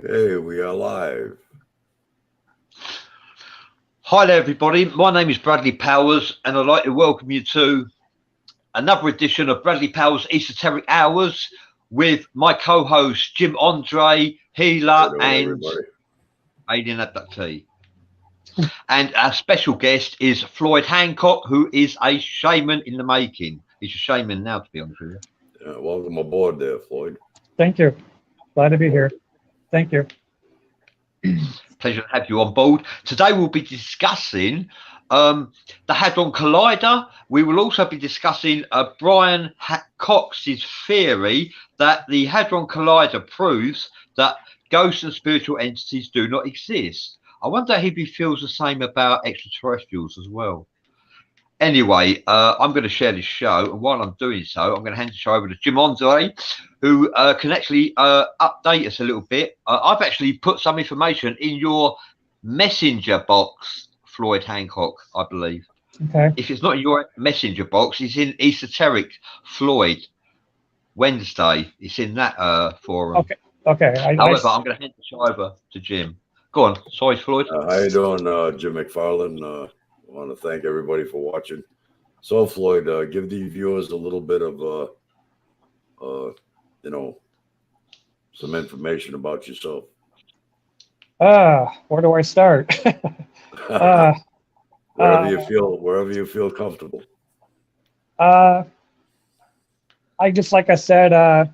Okay, we are live. Hi there, everybody. My name is Bradley Powers, and I'd like to welcome you to another edition of Bradley Powers Esoteric Hours with my co-host Jim Andre, Healer, and Alien Abductee. And our special guest is Floyd Hancock, who is a shaman in the making. He's a shaman now, to be honest with you. Yeah, welcome aboard there, Floyd. Thank you. Glad to be here. Thank you. Pleasure to have you on board. Today we'll be discussing the Hadron Collider. We will also be discussing Brian Cox's theory that the Hadron Collider proves that ghosts and spiritual entities do not exist. I wonder if he feels the same about extraterrestrials as well. Anyway, I'm going to share this show, and while I'm doing so, I'm going to hand the show over to Jim Andre, who can actually update us a little bit. I've actually put some information in your messenger box, Floyd Hancock, I believe. Okay. If it's not in your messenger box, it's in Esoteric Floyd Wednesday. It's in that forum. Okay. Okay. However, I'm going to hand the show over to Jim. Go on. Sorry, Floyd. How you doing, Jim McFarlane? I want to thank everybody for watching. So, Floyd, give the viewers a little bit of, some information about yourself. Where do I start? Wherever you feel comfortable. I just, like I said,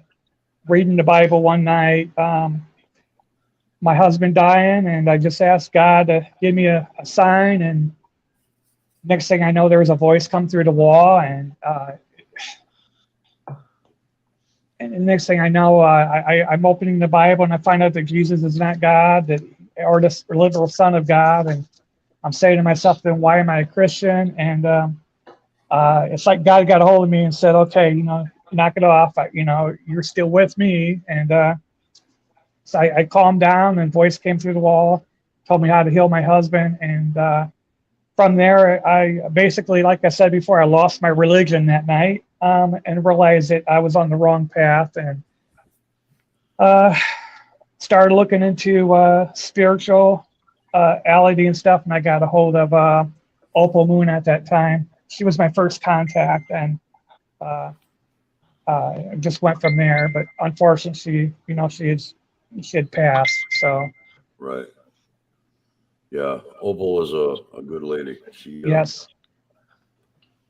reading the Bible one night, my husband dying, and I just asked God to give me a sign, and next thing I know, there was a voice come through the wall, and the next thing I know, I'm opening the Bible, and I find out that Jesus is not God, or the literal Son of God, and I'm saying to myself, then why am I a Christian? And it's like God got a hold of me and said, okay, knock it off. You're still with me. And so I calmed down, and voice came through the wall, told me how to heal my husband. And from there, I basically, like I said before, I lost my religion that night and realized that I was on the wrong path, and started looking into spirituality and stuff. And I got a hold of Opal Moon at that time. She was my first contact, and I just went from there. But unfortunately, she had passed. So Right. Yeah, Opal was a good lady. Yes.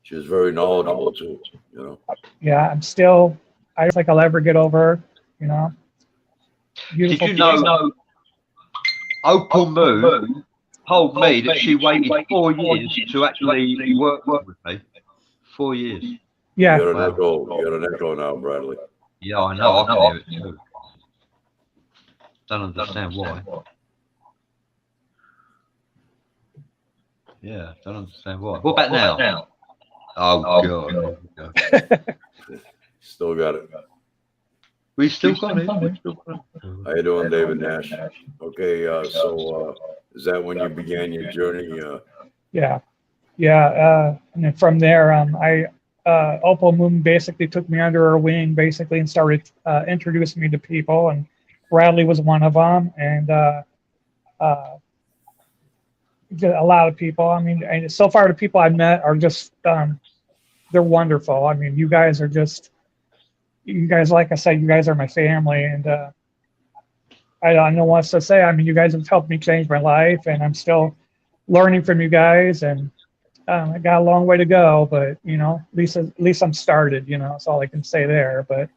She was very knowledgeable too. Yeah, I don't think I'll ever get over her. Did you know Opal Moon told me that she waited 4 years to actually work with me? 4 years. Yeah. You got an echo now, Bradley. Yeah, I know. I can hear it too. Don't understand why. Yeah, don't understand why. What about now? Oh, God. Still got it. We still got it. How you doing, David Nash? Okay, so is that when you began your journey? Yeah. And then from there, Opal Moon basically took me under her wing, basically, and started introducing me to people. And Bradley was one of them, and a lot of people. I mean, and so far the people I've met are just, they're wonderful. I mean, you guys, like I said, you guys are my family, and I don't know what else to say. I mean, you guys have helped me change my life, and I'm still learning from you guys, and I got a long way to go, but at least I'm started. That's all I can say there. But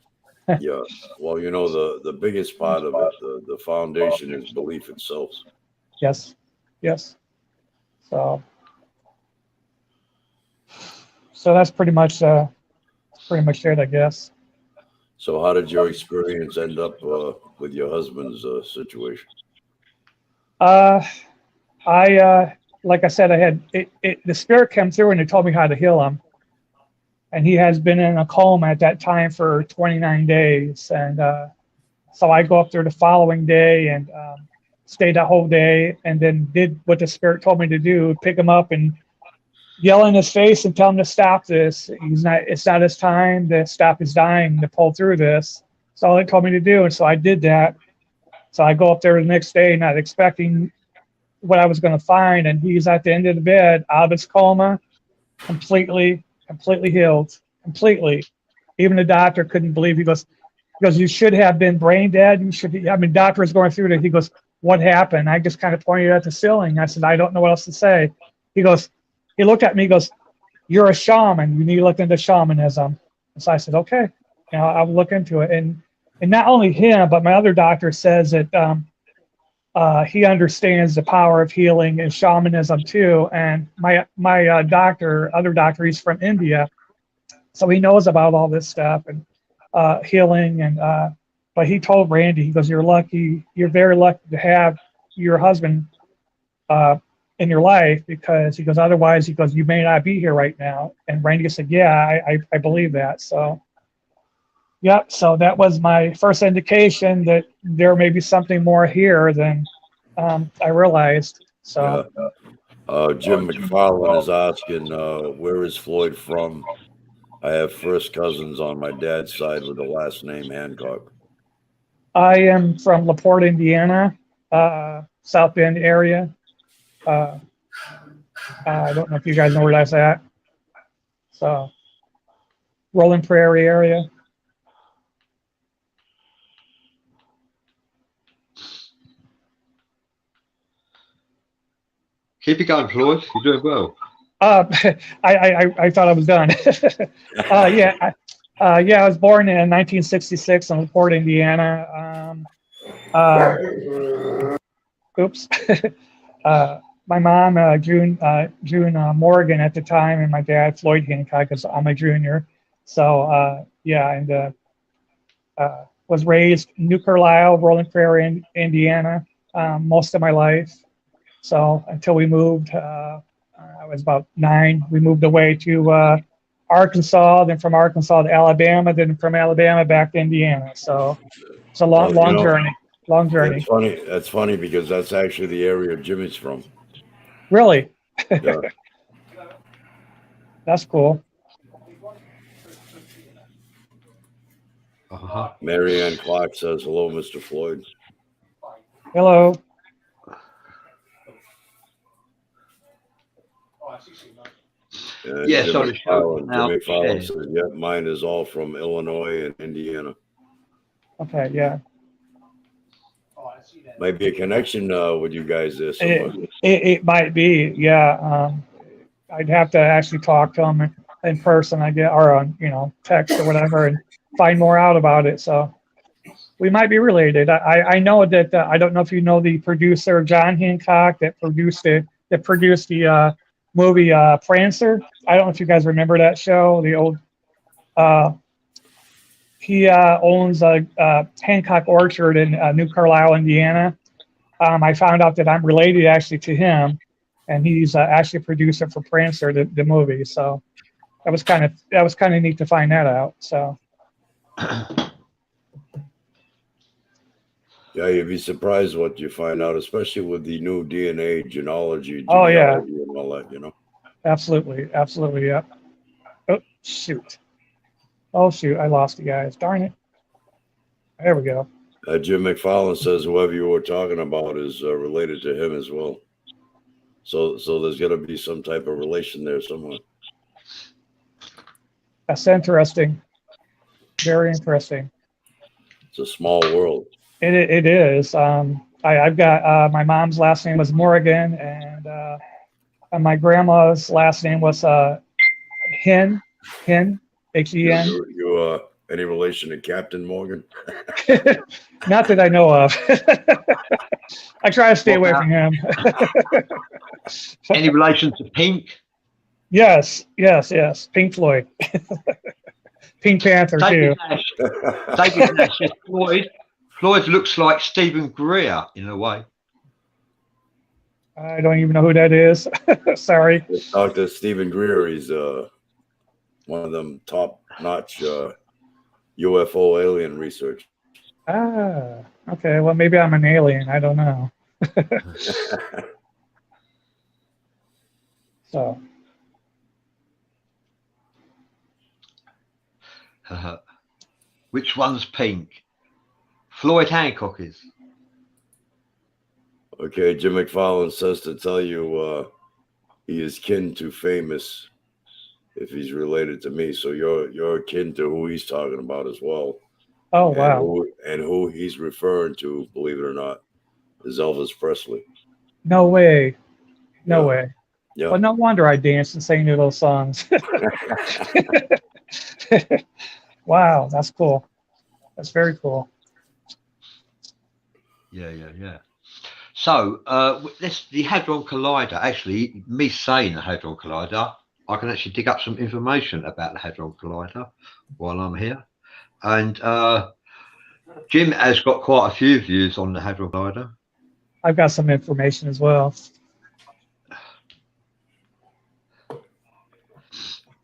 Yeah. Well, you know, the biggest part of it, the foundation is belief itself. Yes, yes. So that's pretty much it, I guess. So how did your experience end up with your husband's situation? I like I said, I had the spirit came through and it told me how to heal him. And he has been in a coma at that time for 29 days. And so I go up there the following day and stayed that whole day, and then did what the spirit told me to do: pick him up and yell in his face and tell him to stop this. It's not his time to stop his dying, to pull through this. That's all it told me to do. And so I did that. So I go up there the next day, not expecting what I was going to find. And he's at the end of the bed, out of his coma, completely healed, completely. Even the doctor couldn't believe. He goes, you should have been brain dead. Doctor was going through it. He goes, what happened? I just kind of pointed at the ceiling. I said, I don't know what else to say. He looked at me, he goes, you're a shaman. You need to look into shamanism. And so I said, okay, I'll look into it. And not only him, but my other doctor says that he understands the power of healing and shamanism too. And my other doctor, he's from India, so he knows about all this stuff and healing. And but he told Randy, he goes, you're very lucky to have your husband in your life, because he goes, otherwise, he goes, you may not be here right now. And Randy said, yeah, I believe that. So yep. So that was my first indication that there may be something more here than I realized. So Jim McFarland is asking, where is Floyd from? I have first cousins on my dad's side with the last name Hancock. I am from LaPorte, Indiana, South Bend area. I don't know if you guys know where that's at. So Rolling Prairie area. Keep it going, Floyd. You're doing well. I thought I was done. I was born in 1966 in LaPorte, Indiana. Oops. My mom, June Morgan at the time, and my dad, Floyd Hancock, because I'm a junior. So was raised in New Carlisle, Rolling Prairie, Indiana, most of my life. So until we moved, I was about 9. We moved away to Arkansas, then from Arkansas to Alabama, then from Alabama back to Indiana. So it's a long journey. Long journey. That's funny because that's actually the area Jimmy's from. Really? Yeah. That's cool. Marianne Clark says, hello, Mr. Floyd. Hello. And yes, Jim McFarland says, yeah, mine is all from Illinois and Indiana. Okay, yeah. Might be a connection with you guys there somewhere. It might be, yeah. I'd have to actually talk to him in person, I guess, or on text or whatever, and find more out about it. So we might be related. I know that I don't know if you know the producer John Hancock that produced the movie Prancer. I don't know if you guys remember that show. The old he owns a Hancock Orchard in New Carlisle, Indiana. I found out that I'm related actually to him, and he's actually a producer for Prancer, the movie. So that was kind of neat to find that out. So yeah, you'd be surprised what you find out, especially with the new DNA, genealogy, oh yeah, and all that, Absolutely, yeah. Oh shoot, I lost you guys. Darn it. There we go. Jim McFarland says whoever you were talking about is related to him as well. So there's got to be some type of relation there somewhere. That's interesting. Very interesting. It's a small world. It is. I've got my mom's last name was Morgan, and my grandma's last name was Hen, Hen. You any relation to Captain Morgan? Not that I know of. I try to stay away from him. Any relation to Pink? Yes. Pink Floyd. Pink Panther, too. David Nash says Floyd looks like Stephen Greer in a way. I don't even know who that is. Sorry. Dr. Stephen Greer, he's one of them top-notch UFO alien research. Ah, okay. Well, maybe I'm an alien. I don't know. So. Which one's Pink? Floyd Hancock is. Okay, Jim McFarlane says to tell you he is kin to Famous if he's related to me. So you're kin to who he's talking about as well. Oh, wow. And who he's referring to, believe it or not, is Elvis Presley. No way. No way. Yeah. Well, no wonder I danced and sang those songs. Wow, that's cool. That's very cool. Yeah. So the Hadron Collider. Actually, me saying the Hadron Collider, I can actually dig up some information about the Hadron Collider while I'm here. And Jim has got quite a few views on the Hadron Collider. I've got some information as well.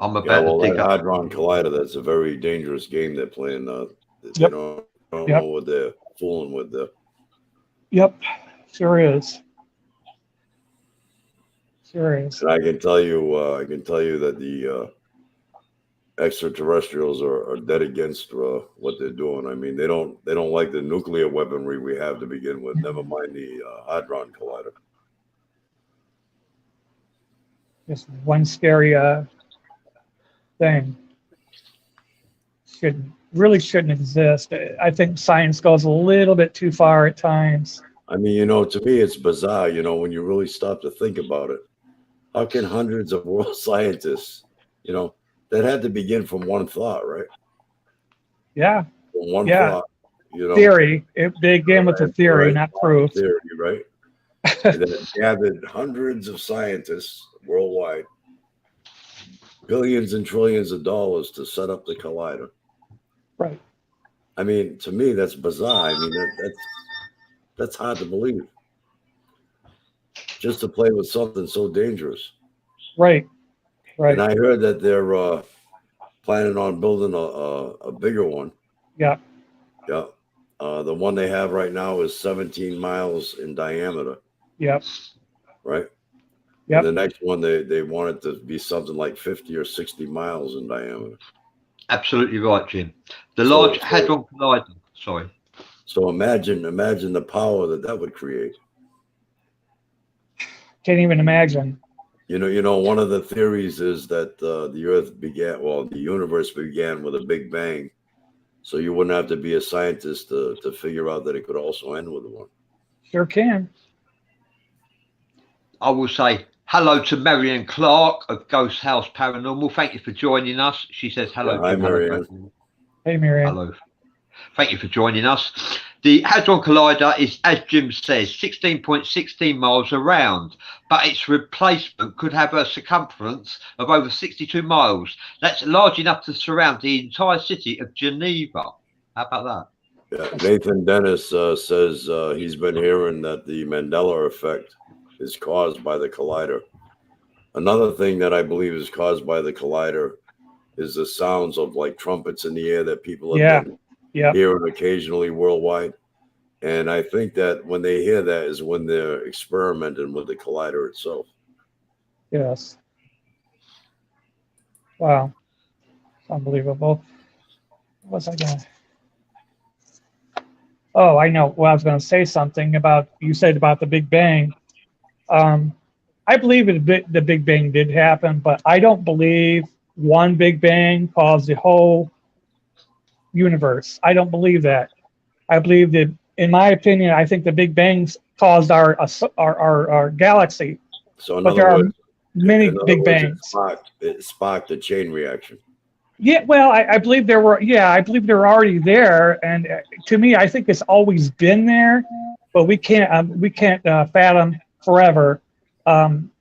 I'm about to dig up Hadron Collider. That's a very dangerous game they're playing. They don't know what they're fooling with there. Yep, sure is. Sure is. And I can tell you that the extraterrestrials are dead against what they're doing. I mean, they don't like the nuclear weaponry we have to begin with. Never mind the Hadron Collider. Just one scary thing. Really shouldn't exist. I think science goes a little bit too far at times. I mean, to me, it's bizarre, when you really stop to think about it. How can hundreds of world scientists, that had to begin from one thought, right? Yeah. From one thought, Theory. It began with a theory, right, not proof. Theory, right? And then it gathered hundreds of scientists worldwide, billions and trillions of dollars to set up the collider. Right. I mean, to me, that's bizarre. I mean, that's hard to believe. Just to play with something so dangerous. Right. And I heard that they're planning on building a bigger one. Yeah. Yeah. The one they have right now is 17 miles in diameter. Yep. Right. Yep. And the next one, they want it to be something like 50 or 60 miles in diameter. Absolutely right, Jim. The Large Hadron Collider. Sorry. So imagine the power that would create. Can't even imagine. One of the theories is that the universe began with a big bang. So you wouldn't have to be a scientist to figure out that it could also end with one. Sure can. I will say hello to Marianne Clark of Ghost House Paranormal. Thank you for joining us. She says hello. Yeah, hi, Marianne. Hey, Marianne. Hello. Thank you for joining us. The Hadron Collider is, as Jim says, 16.16 miles around, but its replacement could have a circumference of over 62 miles. That's large enough to surround the entire city of Geneva. How about that? Yeah, Nathan Dennis says he's been hearing that the Mandela effect is caused by the collider. Another thing that I believe is caused by the collider is the sounds of like trumpets in the air that people have been hearing occasionally worldwide. And I think that when they hear that is when they're experimenting with the collider itself. Yes. Wow. Unbelievable. What was I going to... Oh, I know. Well, I was going to say something about, you said about the Big Bang. I believe the Big Bang did happen, but I don't believe one Big Bang caused the whole universe. I don't believe that. I believe that, in my opinion, I think the Big Bangs caused our galaxy. So in but other there words, are many Big Bangs. It sparked a chain reaction. Yeah, well, I believe there were. Yeah, I believe they're already there, and to me, I think it's always been there, but we can't fathom forever. Um,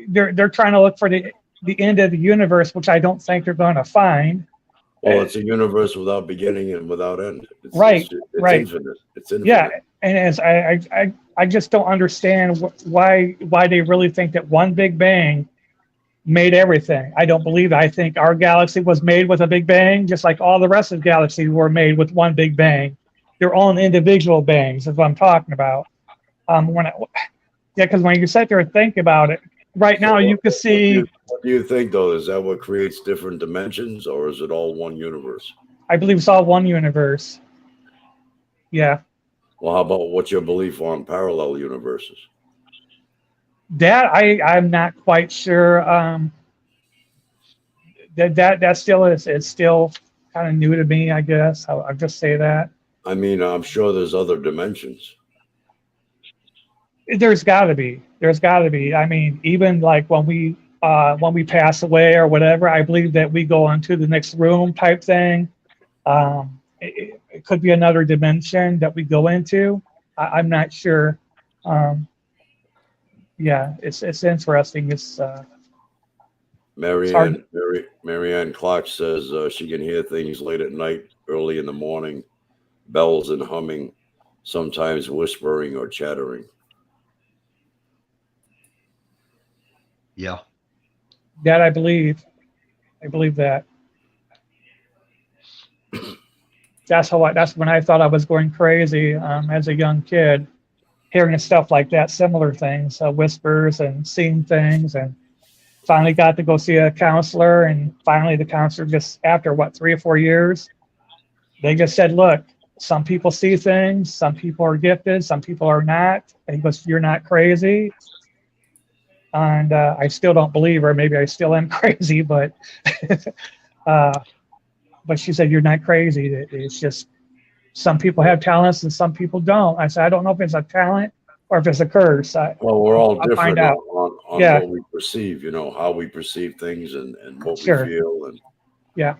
they're trying to look for the end of the universe, which I don't think they're going to find. Well, it's a universe without beginning and without end. Right, It's right. infinite. It's infinite. Yeah, and as I just don't understand why they really think that one Big Bang made everything. I don't believe it. I think our galaxy was made with a Big Bang, just like all the rest of the galaxies were made with one Big Bang. Their own individual bangs is what I'm talking about. Because when you sit there and think about it, right now you can see. What do you think, though? Is that what creates different dimensions, or is it all one universe? I believe it's all one universe. Yeah. Well, how about what's your belief on parallel universes? That I'm not quite sure. That still is. It's still kind of new to me, I guess. I'll just say that. I mean, I'm sure there's other dimensions. There's got to be. There's got to be. I mean, even like when we pass away or whatever, I believe that we go into the next room type thing. It could be another dimension that we go into. I'm not sure. Yeah, it's interesting. It's Marianne Clark says she can hear things late at night, early in the morning, bells and humming, sometimes whispering or chattering. Yeah. that I believe. I believe that. That's when I thought I was going crazy as a young kid, hearing stuff like that, similar things, whispers and seeing things, and finally got to go see a counselor, and finally the counselor just after 3 or 4 years, they just said, look, some people see things, some people are gifted, some people are not. And he goes, you're not crazy. And I still don't believe her. Maybe I still am crazy, but she said, you're not crazy. It's just some people have talents and some people don't. I said, I don't know if it's a talent or if it's a curse. Well, we're all I'll different find out. on Yeah. what we perceive, how we perceive things and what Sure. we feel. And Yeah.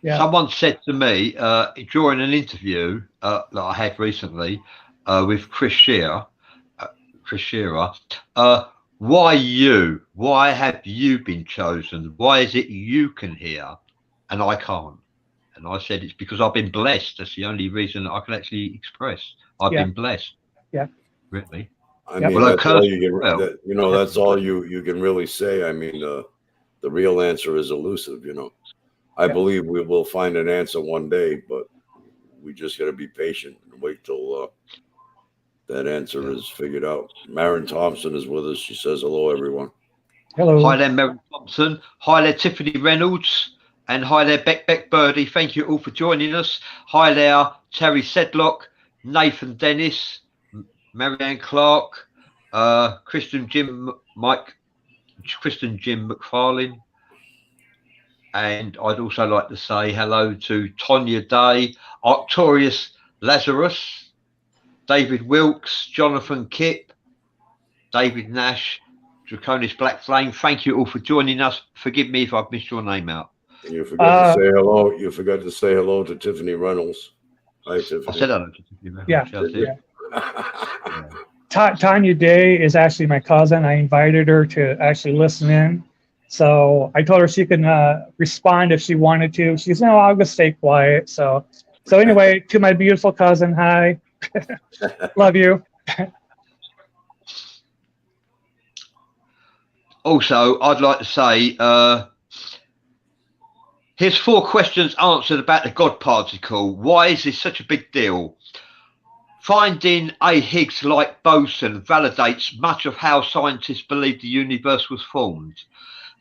Yeah. Someone said to me during an interview that I had recently with Chris Shearer, why you? Why have you been chosen? Why is it you can hear and I can't? And I said, it's because I've been blessed. That's the only reason I can actually express. I've been blessed. Yeah. Really. I mean, Well, that's all you can, that's all you can really say. I mean, the real answer is elusive, I believe we will find an answer one day, but we just got to be patient and wait till that answer is figured out. Maren Thompson is with us. She says, hello, everyone. Hello. Hi there, Maren Thompson. Hi there, Tiffany Reynolds. And hi there, Beck Birdie. Thank you all for joining us. Hi there, Terry Sedlock, Nathan Dennis, Marianne Clark, Kristen Jim McFarlane. And I'd also like to say hello to Tonya Day, Arctorius Lazarus, David Wilkes, Jonathan Kipp, David Nash, Draconis Black Flame. Thank you all for joining us. Forgive me if I've missed your name out. You forgot to say hello. You forgot to say hello to Tiffany Reynolds. Hi, Tiffany. I said hello to Tiffany Reynolds. Yeah. Tanya Day is actually my cousin. I invited her to actually listen in. So I told her she can respond if she wanted to. She's no, I'll just stay quiet. So anyway, to my beautiful cousin, hi. Love you. Also, I'd like to say, here's 4 questions answered about the God particle. Why is this such a big deal? Finding a Higgs-like boson validates much of how scientists believe the universe was formed.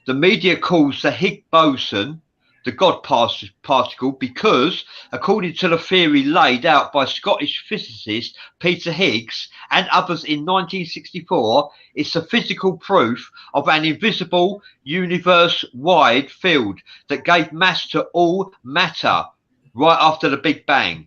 The media calls the Higgs boson the God particle because, according to the theory laid out by Scottish physicist Peter Higgs and others in 1964, it's a physical proof of an invisible universe-wide field that gave mass to all matter right after the Big Bang,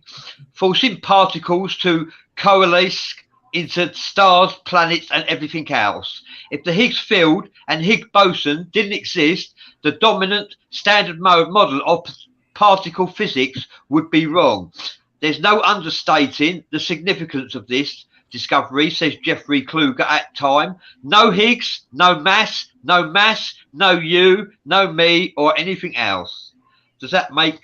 forcing particles to coalesce into stars, planets, and everything else. If the Higgs field and Higgs boson didn't exist, the dominant standard model of particle physics would be wrong. There's no understating the significance of this discovery, says Jeffrey Kluger at time. No Higgs, no mass, no you, no me, or anything else. Does that make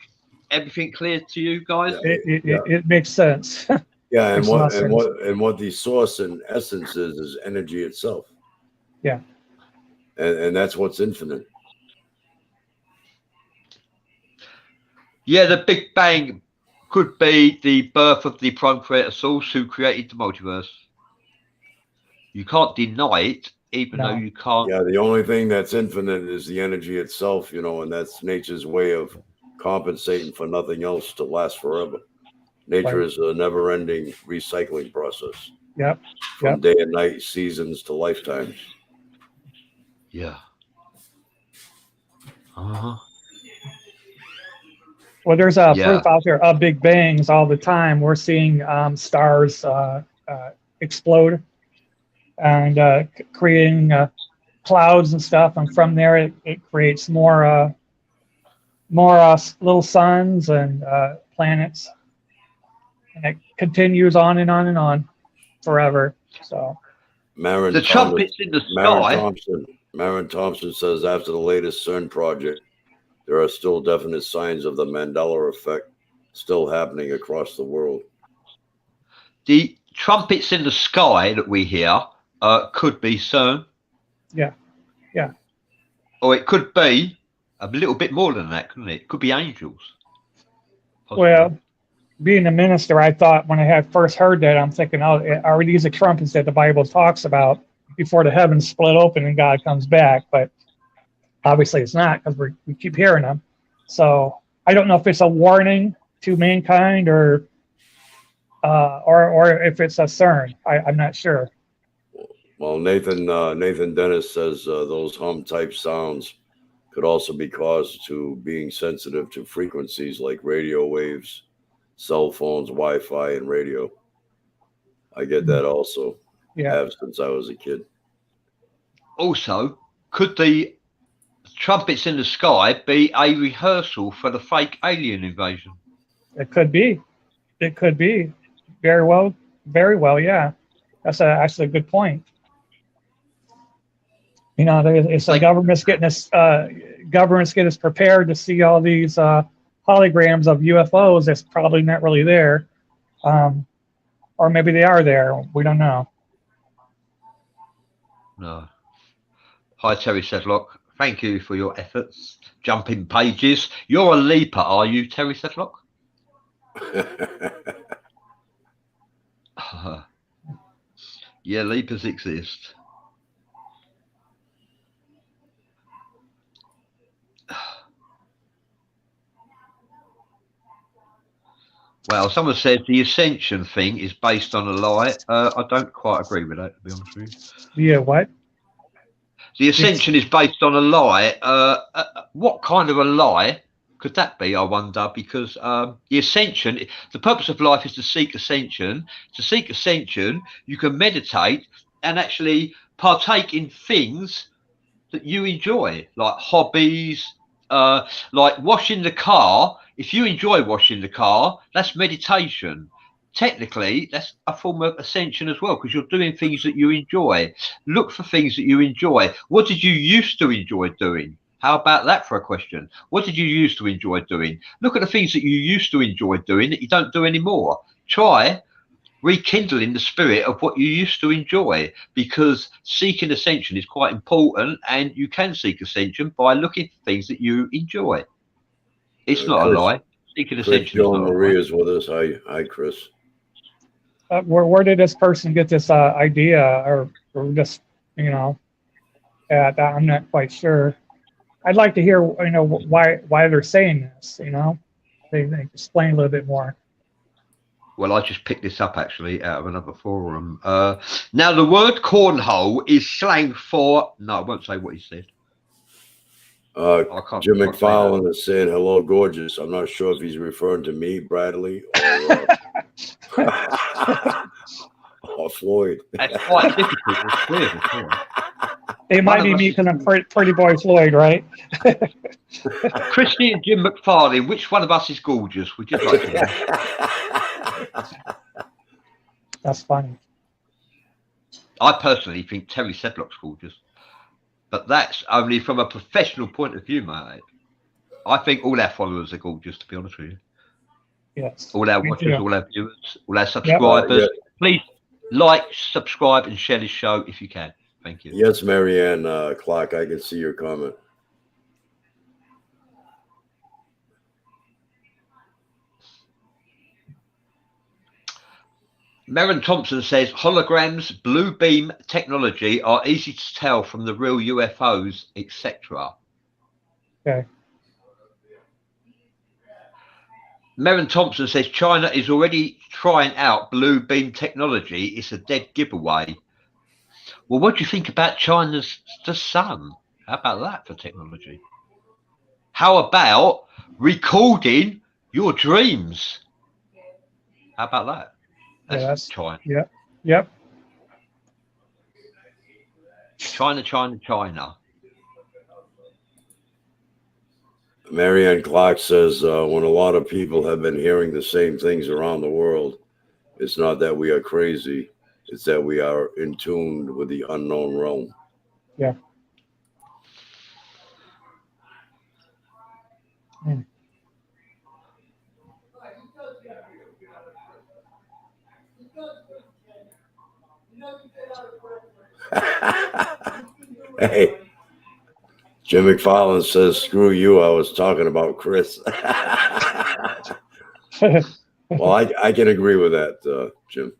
everything clear to you guys? It makes sense. Yeah, and Makes what the source and essence is energy itself. Yeah. And that's what's infinite. Yeah, the Big Bang could be the birth of the prime creator source who created the multiverse. You can't deny it, even though you can't. Yeah, the only thing that's infinite is the energy itself, you know, and that's nature's way of compensating for nothing else to last forever. Nature is a never-ending recycling process. Yep. From day and night, seasons to lifetimes. Yeah. Well, there's proof out there of Big Bangs all the time. We're seeing stars explode and creating clouds and stuff, and from there it creates more little suns and planets, and it continues on and on and on forever. So the trumpets in the sky. Marin Thompson says after the latest CERN project, there are still definite signs of the Mandela effect still happening across the world. The trumpets in the sky that we hear could be CERN. Yeah. Or it could be a little bit more than that, couldn't it? It could be angels. Possibly. Well, being a minister, I thought when I had first heard that, I'm thinking, oh, are these the trumpets that the Bible talks about before the heavens split open and God comes back? But obviously it's not, because we keep hearing them. So I don't know if it's a warning to mankind or if it's a CERN. I'm not sure. Well, Nathan Dennis says those hum type sounds could also be caused to being sensitive to frequencies like radio waves, cell phones, Wi-Fi, and radio. I get that also. Yeah. Have since I was a kid. Also, could the trumpets in the sky be a rehearsal for the fake alien invasion? It could be. It could be. Very well. Yeah. That's actually a good point. You know, it's like government's getting us prepared to see all these holograms of UFOs that's probably not really there, or maybe they are there. We don't know. No. Hi, Terry Sedlock. Thank you for your efforts. Jumping pages. You're a leaper, are you, Terry Sedlock? Yeah, leapers exist. Well, someone said the ascension thing is based on a lie. I don't quite agree with that, to be honest with you. Yeah, what? The ascension is based on a lie. What kind of a lie could that be, I wonder? Because the ascension, the purpose of life is to seek ascension. To seek ascension, you can meditate and actually partake in things that you enjoy, like hobbies, like washing the car. If you enjoy washing the car, that's meditation. Technically, that's a form of ascension as well, because you're doing things that you enjoy. Look for things that you enjoy. What did you used to enjoy doing? How about that for a question? What did you used to enjoy doing? Look at the things that you used to enjoy doing that you don't do anymore. Try rekindling the spirit of what you used to enjoy, because seeking ascension is quite important, and you can seek ascension by looking for things that you enjoy. It's not a lie. Seeking ascension is not a lie. Marie is with us. Hi, Chris. Where did this person get this idea, or just, you know, I'm not quite sure. I'd like to hear, you know, why they're saying this, you know, they explain a little bit more. Well, I just picked this up actually out of another forum. Now, the word cornhole is slang for, no, I won't say what he said. Jim McFarlane is saying, hello, gorgeous. I'm not sure if he's referring to me, Bradley, or Floyd Floyd. That's quite difficult. It's clear, It might be me because I'm pretty boy Floyd, right? Christy and Jim McFarlane, which one of us is gorgeous? Would you like to know? That's funny. I personally think Terry Sedlock's gorgeous, but that's only from a professional point of view, mate. I think all our followers are gorgeous, to be honest with you. Yes. All our Me watchers, too. all our viewers, all our subscribers. Yeah. Please like, subscribe, and share this show if you can. Thank you. Yes, Marianne Clark, I can see your comment. Merrin Thompson says holograms, blue beam technology are easy to tell from the real UFOs, etc. Okay. Merrin Thompson says China is already trying out blue beam technology. It's a dead giveaway. Well, what do you think about China's the sun? How about that for technology? How about recording your dreams? How about that? That's China. Yep. Yep. China, China, China. Marianne Clark says, when a lot of people have been hearing the same things around the world, it's not that we are crazy, it's that we are in tune with the unknown realm. Yeah. Mm. Hey, Jim McFarlane says, screw you, I was talking about Chris. Well, I can agree with that, Jim.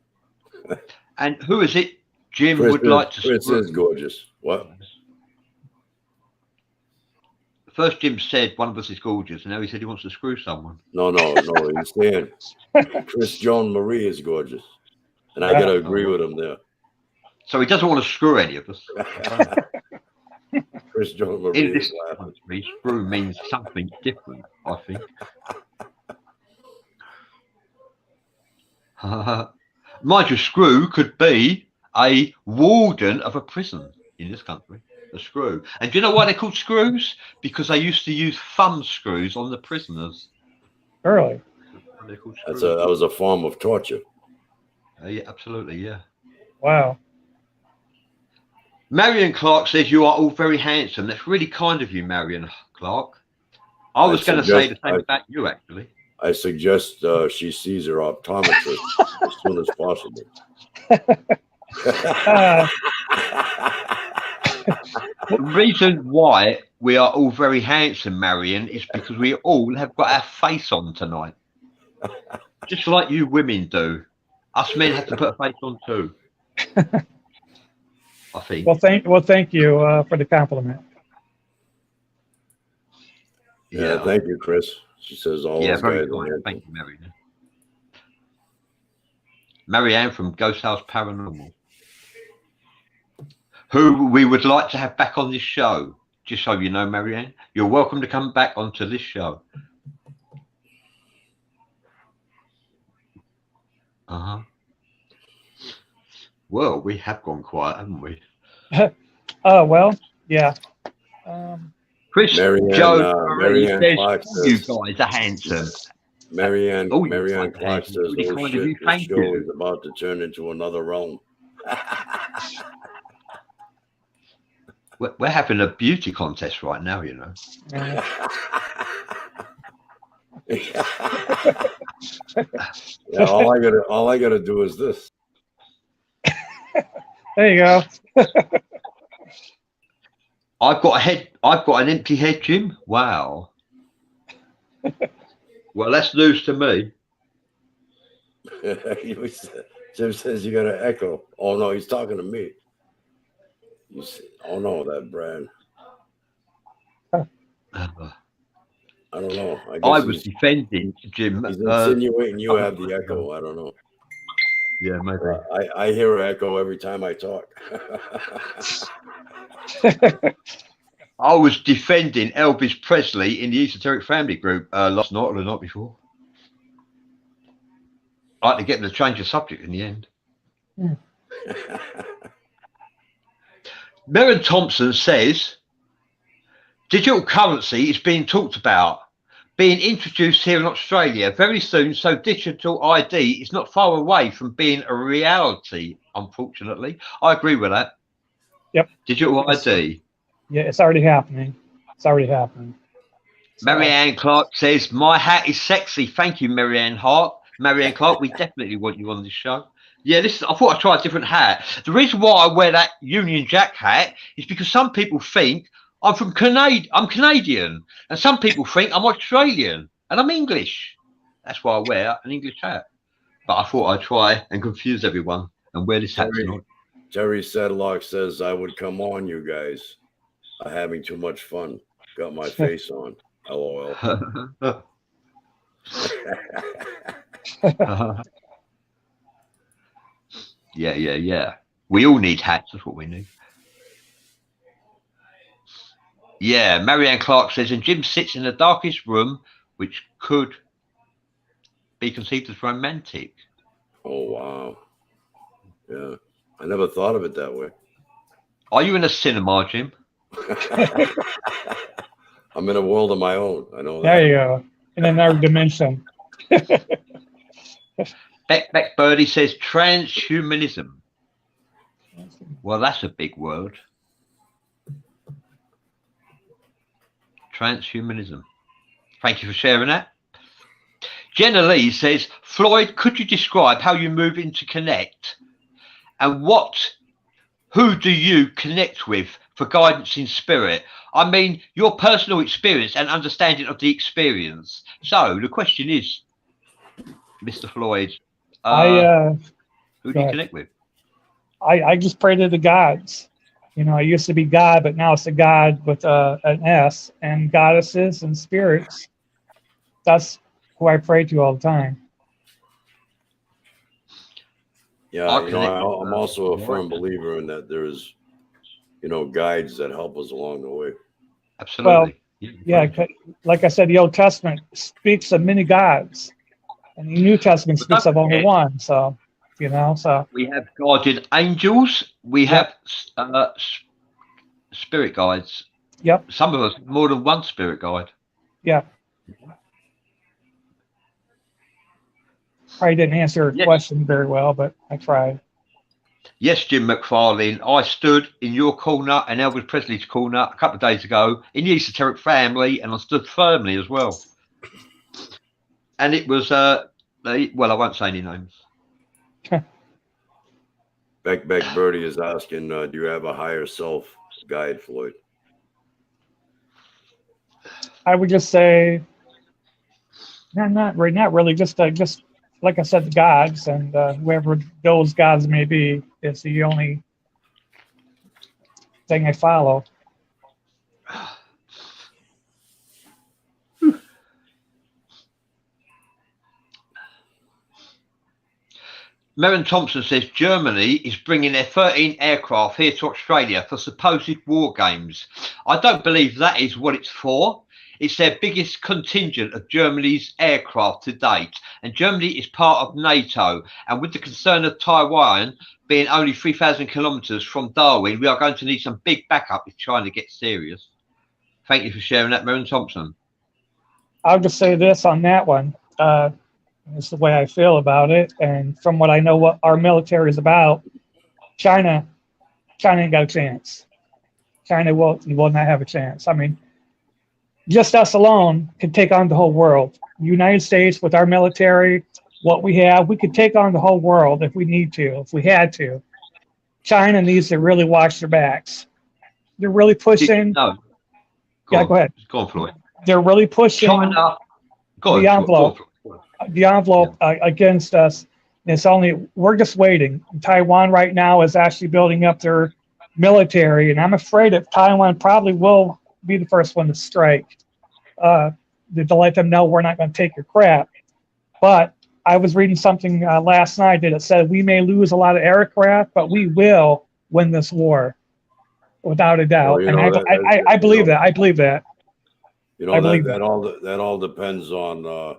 And who is it Jim Chris would like to Chris screw? is gorgeous. What? First Jim said one of us is gorgeous, and now he said he wants to screw someone. No, he's saying Chris Joan Marie is gorgeous. And I got to agree with him there. So he doesn't want to screw any of us. Chris Joan Marie In this is laughing. country, screw means something different, I think. Mind you, screw could be a warden of a prison in this country. A screw. And do you know why they're called screws? Because they used to use thumb screws on the prisoners. Early. They're called That screws. was a form of torture. Yeah, absolutely, yeah. Wow. Marion Clark says you are all very handsome. That's really kind of you, Marion Clark. I was going to say the same about you, actually. I suggest she sees her optometrist as soon as possible. The reason why we are all very handsome, Marion, is because we all have got our face on tonight. Just like you women do. Us men have to put a face on too. I think. Well, thank you for the compliment. Yeah, thank you, Chris. She says all those very guys are kind. handsome. Thank you, Marianne. Marianne from Ghost House Paranormal, who we would like to have back on this show. Just so you know, Marianne, you're welcome to come back onto this show. Well, we have gone quiet, haven't we? Oh, well, yeah. Chris Marianne says Clark you says, guys are handsome. Marianne you Clark says, really oh kind of shit, you. this Thank show you. is about to turn into another realm. We're having a beauty contest right now, you know. Yeah, all I gotta do is this. There you go. I've got an empty head, Jim. Wow. Well, that's news to me. Jim says you got an echo. Oh no, he's talking to me. Oh no, that brand. I don't know. I was defending Jim. He's insinuating you have the echo. I don't know. Yeah, maybe. I hear an echo every time I talk. I was defending Elvis Presley in the Esoteric Family Group last night or the night before. I had to get them to change the subject in the end. Merrin Thompson says digital currency is being talked about, being introduced here in Australia very soon, so digital ID is not far away from being a reality, unfortunately. I agree with that. Yep. Digital ID. Yeah, it's already happening. It's already happening. So, Marianne Clark says, my hat is sexy. Thank you, Marianne Hart. Marianne Clark, we definitely want you on this show. Yeah, I thought I'd try a different hat. The reason why I wear that Union Jack hat is because some people think I'm from I'm Canadian, and some people think I'm Australian, and I'm English. That's why I wear an English hat. But I thought I'd try and confuse everyone and wear this hat tonight. Jerry Sedlock says, I would come on, you guys. I'm having too much fun. Got my face on. LOL. Yeah. We all need hats. That's what we need. Yeah, Marianne Clark says, and Jim sits in the darkest room, which could be conceived as romantic. Oh, wow. Yeah. I never thought of it that way. Are you in a cinema, Jim? I'm in a world of my own. I know that. there you go. In another dimension. Beck Birdie says transhumanism. Well, that's a big word. Transhumanism. Thank you for sharing that. Jenna Lee says, Floyd, could you describe how you move into connect and who do you connect with for guidance in spirit? I mean, your personal experience and understanding of the experience. So the question is, Mr. Floyd, who do you connect with? I just pray to the gods. You know, I used to be God, but now it's a God with an S, and goddesses and spirits. That's who I pray to all the time. Yeah, I'm also a firm believer in that there's, guides that help us along the way. Absolutely. Well, yeah, like I said, the Old Testament speaks of many gods, and the New Testament speaks of only one. So, so we have guardian angels. We have spirit guides. Yep. Some of us more than one spirit guide. Yeah. Probably didn't answer your question very well, but I tried. Yes, Jim McFarlane. I stood in your corner and Elvis Presley's corner a couple of days ago in the Esoteric family, and I stood firmly as well. And it was, well, I won't say any names. Beck Birdie is asking, do you have a higher self guide, Floyd? I would just say, not really. Just like I said, the gods and whoever those gods may be is the only thing I follow. Merrin Thompson says Germany is bringing their 13 aircraft here to Australia for supposed war games. I don't believe that is what it's for. It's their biggest contingent of Germany's aircraft to date. And Germany is part of NATO. And with the concern of Taiwan being only 3,000 kilometres from Darwin, we are going to need some big backup if China gets serious. Thank you for sharing that, Merrin Thompson. I'll just say this on that one. It's the way I feel about it. And from what I know what our military is about, China ain't got a chance. China will not have a chance. I mean, just us alone could take on the whole world. The United States, with our military, what we have, we could take on the whole world if we need to, if we had to. China needs to really watch their backs. They're really pushing. No. Go ahead. Go on, Floyd. They're really pushing China. the envelope against us. And we're just waiting. Taiwan right now is actually building up their military, and I'm afraid that Taiwan probably will be the first one to strike, to let them know we're not going to take your crap. But I was reading something last night that it said we may lose a lot of aircraft, but we will win this war, without a doubt. Well, and I believe that. I believe that. That all depends on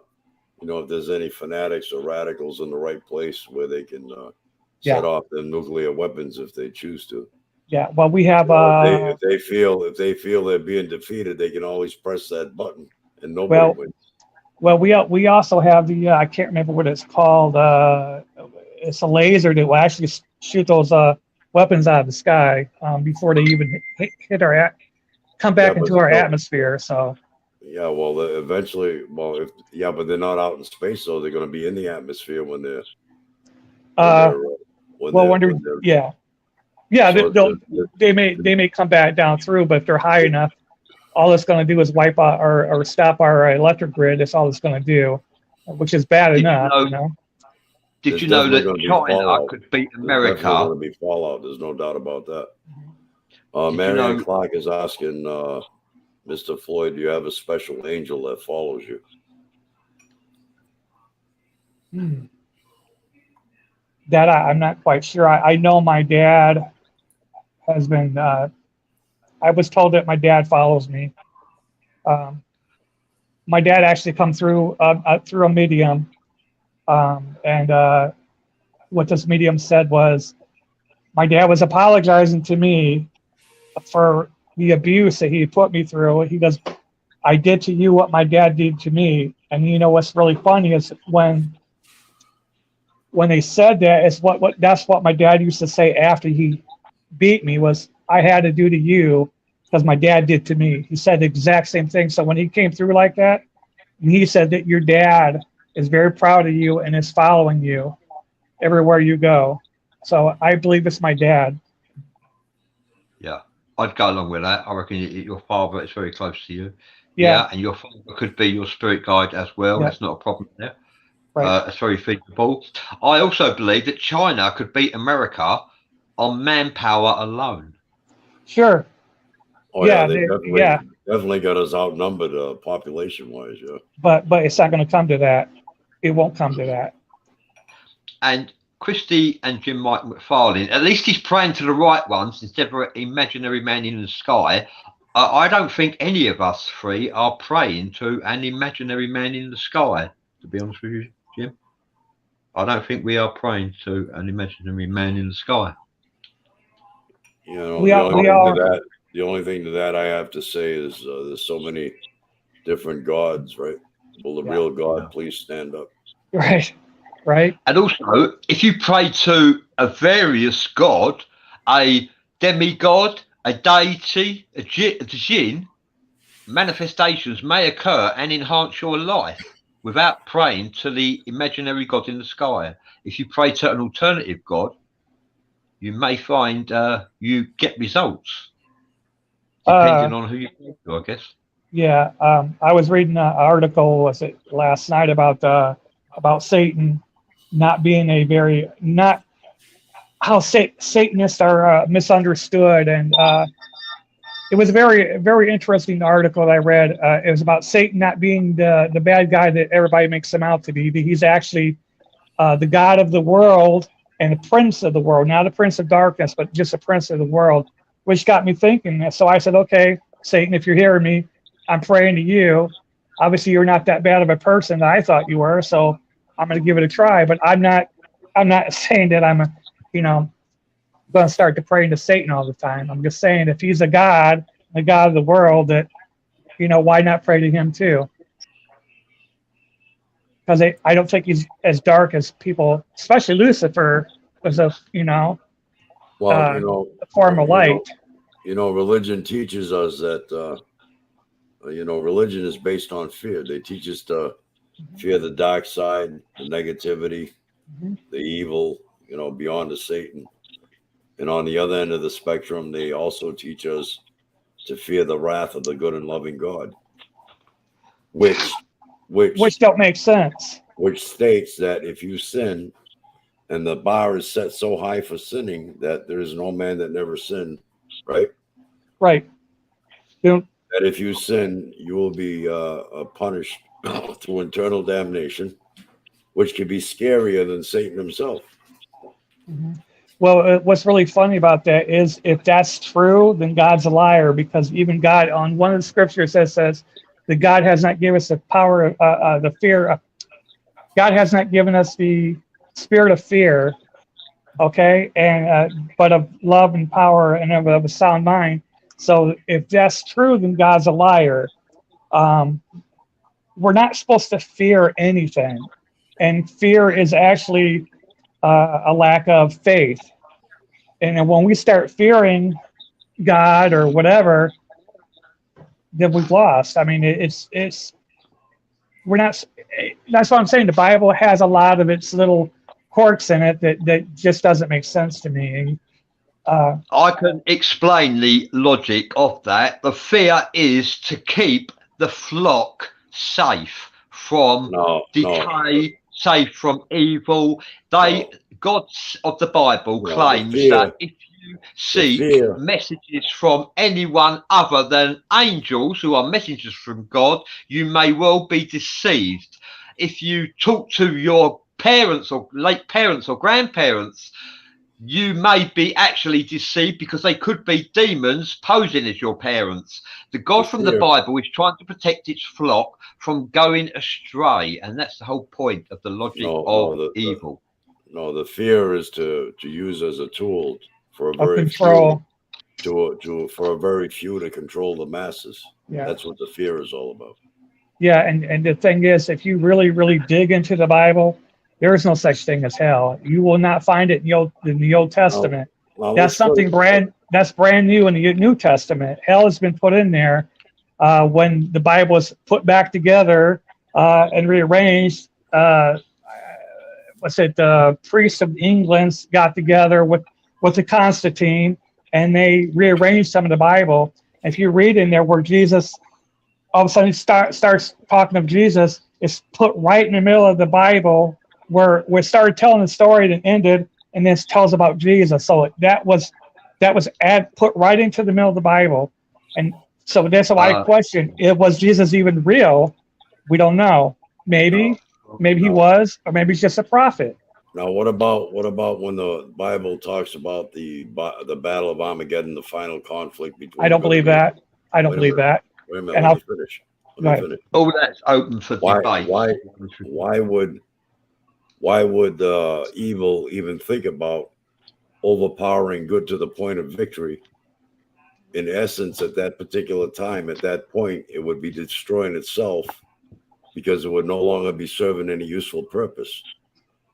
if there's any fanatics or radicals in the right place where they can set off their nuclear weapons if they choose to. Yeah. Well, we have. If they feel they're being defeated, they can always press that button, and nobody wins. Well, we also have the I can't remember what it's called. It's a laser that will actually shoot those weapons out of the sky before they even hit our come back into our atmosphere. So. Yeah, well, eventually, but they're not out in space, so they're going to be in the atmosphere when they're. They may come back down through, but if they're high enough, all it's going to do is wipe out or stop our electric grid. That's all it's going to do, which is bad enough. Did you know that China could beat America? There's going to be fallout. There's no doubt about that. Marianne Clark is asking, Mr. Floyd, do you have a special angel that follows you? That I'm not quite sure. I know my dad has been. I was told that my dad follows me. My dad actually come through a medium, and what this medium said was, my dad was apologizing to me for the abuse that he put me through. He goes, I did to you what my dad did to me. And you know what's really funny is when they said that, it's that's what my dad used to say after he beat me was, I had to do to you because my dad did to me. He said the exact same thing. So when he came through like that, and he said that your dad is very proud of you and is following you everywhere you go. So I believe it's my dad. Yeah, I'd go along with that. I reckon your father is very close to you. Yeah, and your father could be your spirit guide as well. That's not a problem there. Right. It's very feasible. I also believe that China could beat America on manpower alone. Sure. Oh yeah, they definitely got us outnumbered population-wise. Yeah. But it's not going to come to that. It won't come to that. And Christy and Jim Mike McFarlane, at least he's praying to the right ones instead of an imaginary man in the sky. I don't think any of us three are praying to an imaginary man in the sky, to be honest with you, Jim. I don't think we are praying to an imaginary man in the sky. You know, the only thing to that I have to say is there's so many different gods, right? Will the real God please stand up? Right. And also, if you pray to a various god, a demigod, a deity, a jinn, manifestations may occur and enhance your life without praying to the imaginary god in the sky. If you pray to an alternative god, you may find you get results depending on who you pray to, I guess. Yeah, I was reading an article, last night about Satan not being how Satanists are misunderstood, and it was a very, very interesting article that I read. It was about Satan not being the bad guy that everybody makes him out to be. He's actually the God of the world and the prince of the world, not a prince of darkness, but just a prince of the world, which got me thinking. So I said, okay, Satan, if you're hearing me, I'm praying to you. Obviously, you're not that bad of a person that I thought you were, so I'm going to give it a try. But I'm not saying that I'm going to start to praying to Satan all the time. I'm just saying if he's a god, the God of the world, that, why not pray to him too? Because I don't think he's as dark as people, especially Lucifer, was a form of light. Religion teaches us that religion is based on fear. They teach us to fear the dark side, the negativity, the evil, beyond the Satan. And on the other end of the spectrum, they also teach us to fear the wrath of the good and loving God, which don't make sense. Which states that if you sin, and the bar is set so high for sinning that there is no man that never sinned, right? Right. That if you sin, you will be punished through eternal damnation, which could be scarier than Satan himself. Mm-hmm. Well, what's really funny about that is if that's true, then God's a liar, because even God, on one of the scriptures says that God has not given us the power of the fear. God has not given us the spirit of fear, okay, and but of love and power and of a sound mind. So if that's true, then God's a liar. Um, we're not supposed to fear anything, and fear is actually a lack of faith. And then when we start fearing God or whatever, then we've lost. I mean, it's we're not. That's what I'm saying. The Bible has a lot of its little quirks in it that just doesn't make sense to me. I can explain the logic of that. The fear is to keep the flock safe from decay, safe from evil. God of the Bible claims that if you seek messages from anyone other than angels who are messengers from God, you may well be deceived. If you talk to your parents or late parents or grandparents, you may be actually deceived because they could be demons posing as your parents. The God from the Bible is trying to protect its flock from going astray, and that's the whole point of the logic of evil. The fear is to use as a tool for a very control. For a very few to control the masses. Yeah. That's what the fear is all about. Yeah, and the thing is, if you really, really dig into the Bible, there is no such thing as hell. You will not find it in the Old Testament. That's something brand new in the New Testament. Hell has been put in there when the Bible was put back together and rearranged. The priests of England got together with the Constantine, and they rearranged some of the Bible. If you read in there where Jesus all of a sudden starts talking of Jesus, it's put right in the middle of the Bible where we started telling the story and ended, and this tells about Jesus. So that was put right into the middle of the Bible. And so that's why I question, was Jesus even real? We don't know. Maybe he was, or maybe he's just a prophet. Now, what about when the Bible talks about the Battle of Armageddon, the final conflict between? I don't believe that. I don't believe that. Wait a minute. Let me finish. Oh, that's open for debate. Why would evil even think about overpowering good to the point of victory? In essence, at that particular time, at that point, it would be destroying itself because it would no longer be serving any useful purpose.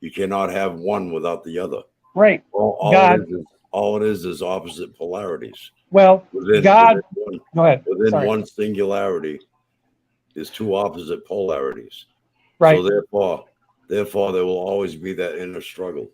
You cannot have one without the other. Right. All it is opposite polarities. Well, go ahead. Within one singularity is two opposite polarities. Right. So therefore, there will always be that inner struggle.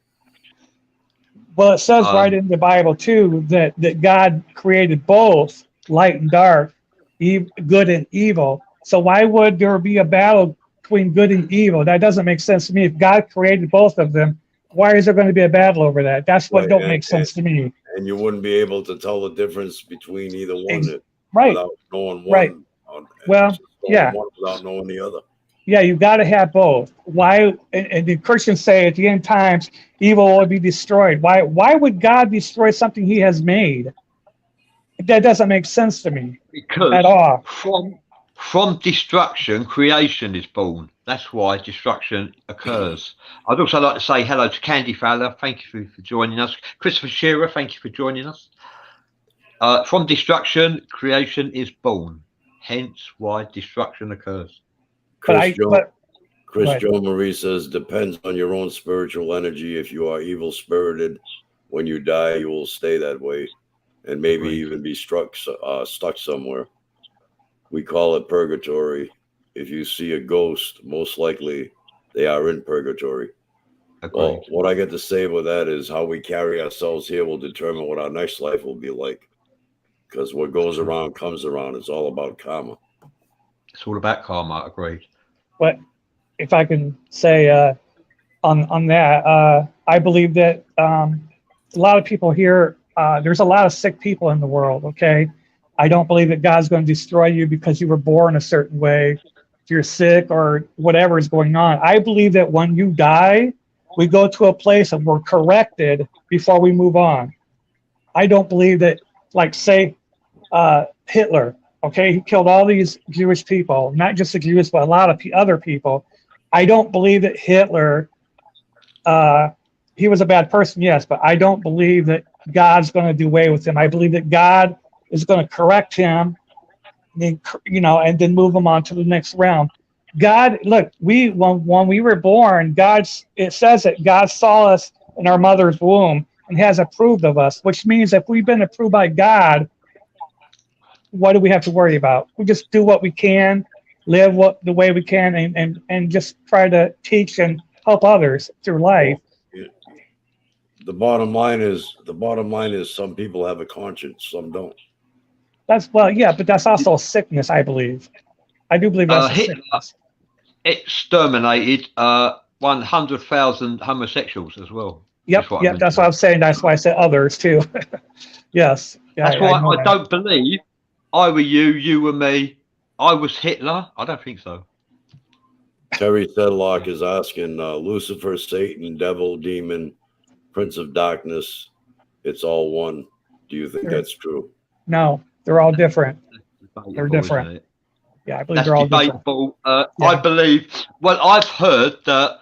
Well, it says right in the Bible too that God created both light and dark, good and evil. So why would there be a battle between good and evil? That doesn't make sense to me. If God created both of them, why is there going to be a battle over that? That's what don't make sense to me. And you wouldn't be able to tell the difference between either one without knowing one. Right. One without knowing the other. Yeah, you got to have both. Why? And the Christians say at the end times, evil will be destroyed. Why would God destroy something He has made? That doesn't make sense to me at all. From destruction, creation is born. That's why destruction occurs. I'd also like to say hello to Candy Fowler. Thank you for joining us. Christopher Shearer, thank you for joining us. From destruction, creation is born. Hence why destruction occurs. Chris Joe Marie says, depends on your own spiritual energy. If you are evil spirited, when you die, you will stay that way and maybe even be stuck somewhere. We call it purgatory. If you see a ghost, most likely they are in purgatory. Well, what I get to say with that is how we carry ourselves here will determine what our next life will be like. Because what goes around comes around. It's all about karma. It's all about karma, agreed. But if I can say on that, I believe that a lot of people here, there's a lot of sick people in the world, okay? I don't believe that God's going to destroy you because you were born a certain way, if you're sick or whatever is going on. I believe that when you die, we go to a place and we're corrected before we move on. I don't believe that, like, say, Hitler, okay, he killed all these Jewish people, not just the Jews, but a lot of other people. I don't believe that Hitler he was a bad person, yes, but I don't believe that God's going to do away with him. I believe that God is going to correct him, and then, and then move him on to the next realm. God, look, when we were born, it says that God saw us in our mother's womb and has approved of us, which means if we've been approved by God, what do we have to worry about? We just do what we can, live the way we can, and just try to teach and help others through life. The bottom line is some people have a conscience, some don't. But that's also a sickness, I believe. I do believe that's a Hitler sickness. exterminated 100,000 homosexuals as well. Yep, that's what I'm saying. That's why I said others too. Yes. Yeah, that's why I don't believe I were you, you were me, I was Hitler. I don't think so. Terry Sedlock is asking, Lucifer, Satan, devil, demon, prince of darkness, it's all one. Do you think that's true? No, they're all different. They're different. Yeah, I believe that's they're all debatable. different. I believe, well, I've heard that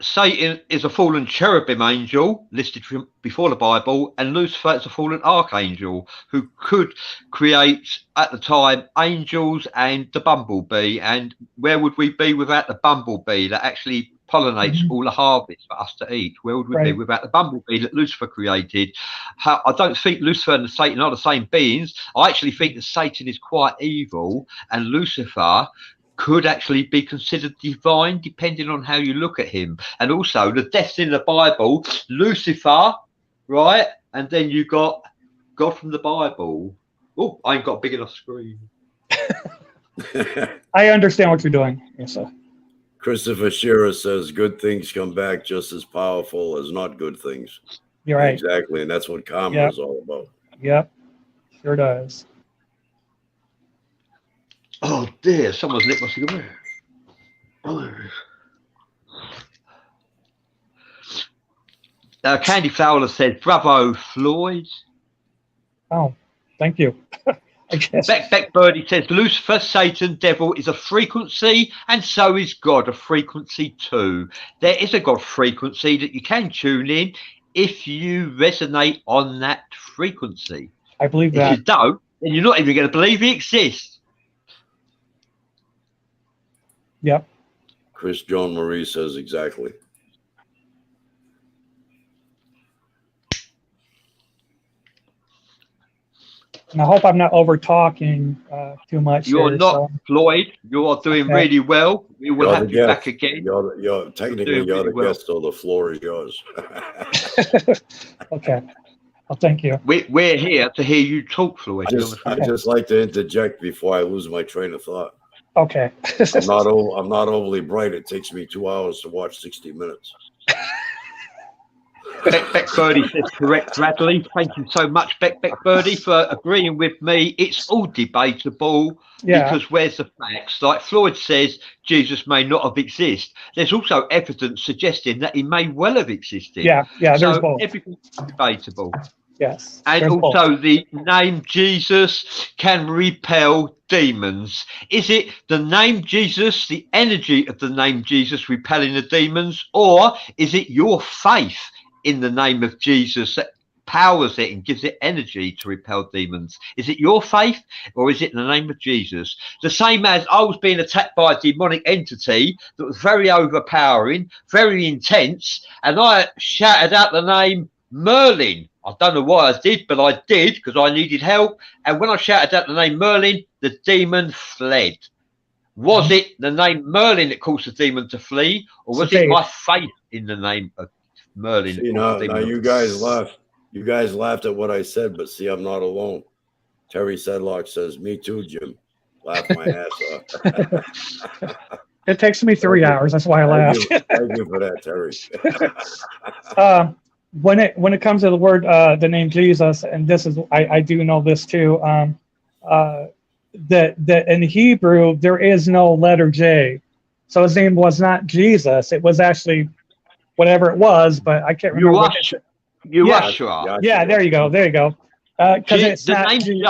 Satan is a fallen cherubim angel listed before the Bible, and Lucifer is a fallen archangel who could create at the time angels and the bumblebee. And where would we be without the bumblebee that actually pollinates all the harvest for us to eat? Where would we be without the bumblebee that Lucifer created? I don't think Lucifer and Satan are the same beings. I actually think that Satan is quite evil, and Lucifer could actually be considered divine depending on how you look at him. And also the deaths in the Bible, Lucifer, right? And then you got God from the Bible. Oh, I ain't got a big enough screen. I understand what you're doing. Yes, sir. Christopher Shearer says good things come back just as powerful as not good things. You're right. Exactly. And that's what karma is all about. Yep. Sure does. Oh dear, someone's lit my cigarette. Oh, there it is. Candy Fowler said, bravo, Floyd. Oh, thank you. I guess. Beck Birdie says, Lucifer, Satan, devil is a frequency, and so is God a frequency too. There is a God frequency that you can tune in if you resonate on that frequency. I believe that. If you don't, then you're not even going to believe he exists. Yep. Chris Joan Marie says exactly. And I hope I'm not over talking too much. You're not, Floyd. You are doing really well. We will have you back again. You're technically you're the guest, so the floor is yours. Okay. Well, thank you. We're here to hear you talk, Floyd. I just like to interject before I lose my train of thought. Okay. I'm not overly bright. It takes me 2 hours to watch 60 Minutes. Beck Birdie says correct, Bradley. Thank you so much, Beck Birdie, for agreeing with me. It's all debatable because where's the facts? Like Floyd says, Jesus may not have existed. There's also evidence suggesting that he may well have existed. Yeah, so there's both. Everything's debatable. Yes. And also the name Jesus can repel demons. Is it the name Jesus, the energy of the name Jesus repelling the demons, or is it your faith in the name of Jesus that powers it and gives it energy to repel demons? Is it your faith, or is it in the name of Jesus? The same as I was being attacked by a demonic entity that was very overpowering, very intense, and I shouted out the name Merlin. I don't know why I did, but I did because I needed help. And when I shouted out the name Merlin, the demon fled. Was it the name Merlin that caused the demon to flee, or was it my faith in the name of Merlin? See, now you guys laughed. You guys laughed at what I said, but see, I'm not alone. Terry Sedlock says, "Me too, Jim." Laugh my ass off. It takes me 3 hours. That's why I laughed. Thank you for that, Terry. When it comes to the word, the name Jesus, and this is I do know this too. That in Hebrew there is no letter J, so his name was not Jesus. It was actually whatever it was, but I can't remember. Yeshua. Yeah, there you go. Because it's the name J.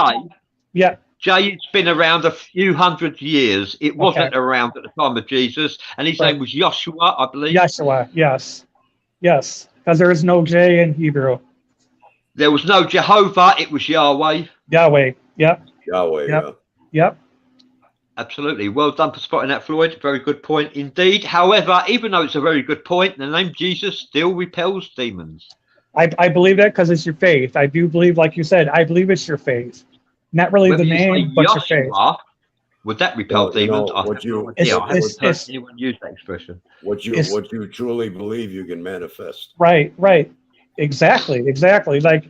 Yeah. J, it's been around a few hundred years. It wasn't around at the time of Jesus, and his name was Joshua, I believe. Yeshua, yes. because there is no J in Hebrew. There was no Jehovah, it was Yahweh. Yahweh. Yep. Yahweh. Yep. Yeah. Yep. Absolutely. Well done for spotting that, Floyd. Very good point indeed. However, even though it's a very good point, the name Jesus still repels demons. I believe that because it's your faith. I do believe, like you said, I believe it's your faith. Not really Whether the you say name, but your faith. Joshua, would that repel Well, you know, demons? I what have you- no idea. I haven't it's- heard anyone use that expression. What you truly believe, you can manifest. Right. Exactly. Like,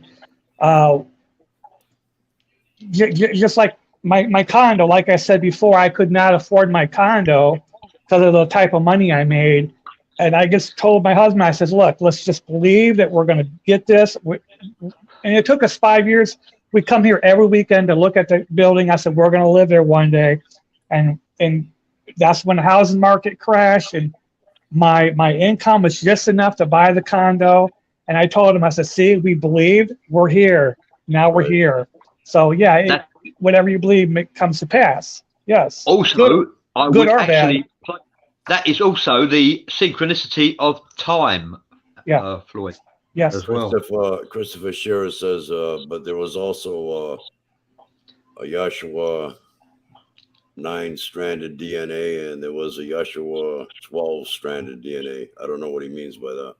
just like my condo, like I said before, I could not afford my condo because of the type of money I made. And I just told my husband, I said, look, let's just believe that we're going to get this. And it took us 5 years. We come here every weekend to look at the building. I said, we're going to live there one day. And that's when the housing market crashed. And my income was just enough to buy the condo. And I told him, I said, see, we believed, we're here. Now we're Right. here. So, yeah, whatever you believe comes to pass. Yes. Also, good I would or actually, that is also the synchronicity of time, Floyd. Yes. As well. Christopher Shearer says, but there was also a Yahshua 9-stranded DNA, and there was a Yahshua 12-stranded DNA. I don't know what he means by that.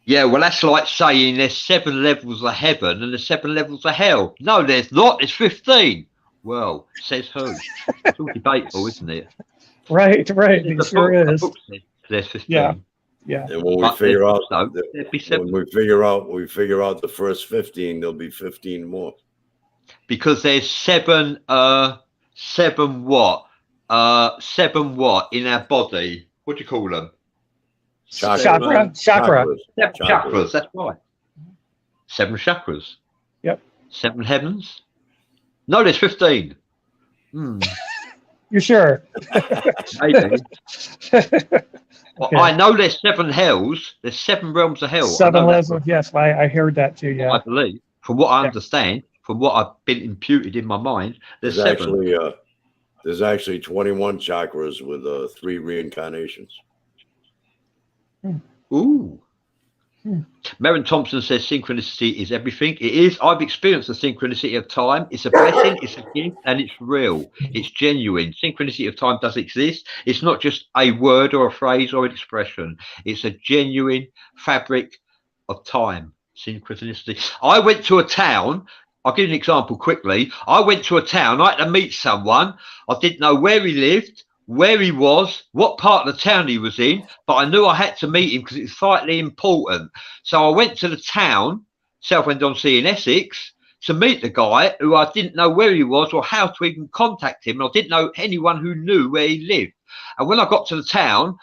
Yeah, well, that's like saying there's 7 levels of heaven and there's 7 levels of hell. No, there's not. There's 15. Well, says who? It's all debatable, isn't it? Right. It sure is. There's 15. Yeah. And when we figure out, there'd be 7. when we figure out the first 15, there'll be 15 more. Because there's 7 what? 7 what in our body? What do you call them? Chakra. 7 chakras. That's right. 7 chakras. Yep. 7 heavens. No, there's 15. You sure? Maybe. Well, Okay. I know there's 7 hells. There's 7 realms of hell. 7 levels. Yes, I heard that too. Yeah. I believe, from what I understand, from what I've been imputed in my mind, there's 7. There's actually 21 chakras with 3 reincarnations. Ooh. Merrin Thompson says synchronicity is everything. It is. I've experienced the synchronicity of time. It's a blessing, it's a gift, and it's real. It's genuine. Synchronicity of time does exist. It's not just a word or a phrase or an expression. It's a genuine fabric of time. Synchronicity. I went to a town. I'll give you an example quickly. I went to a town. I had to meet someone. I didn't know where he lived, where he was, what part of the town he was in, but I knew I had to meet him because it's vitally important. So I went to the town, Southend-on-Sea in Essex, to meet the guy who I didn't know where he was or how to even contact him. And I didn't know anyone who knew where he lived. And when I got to the town,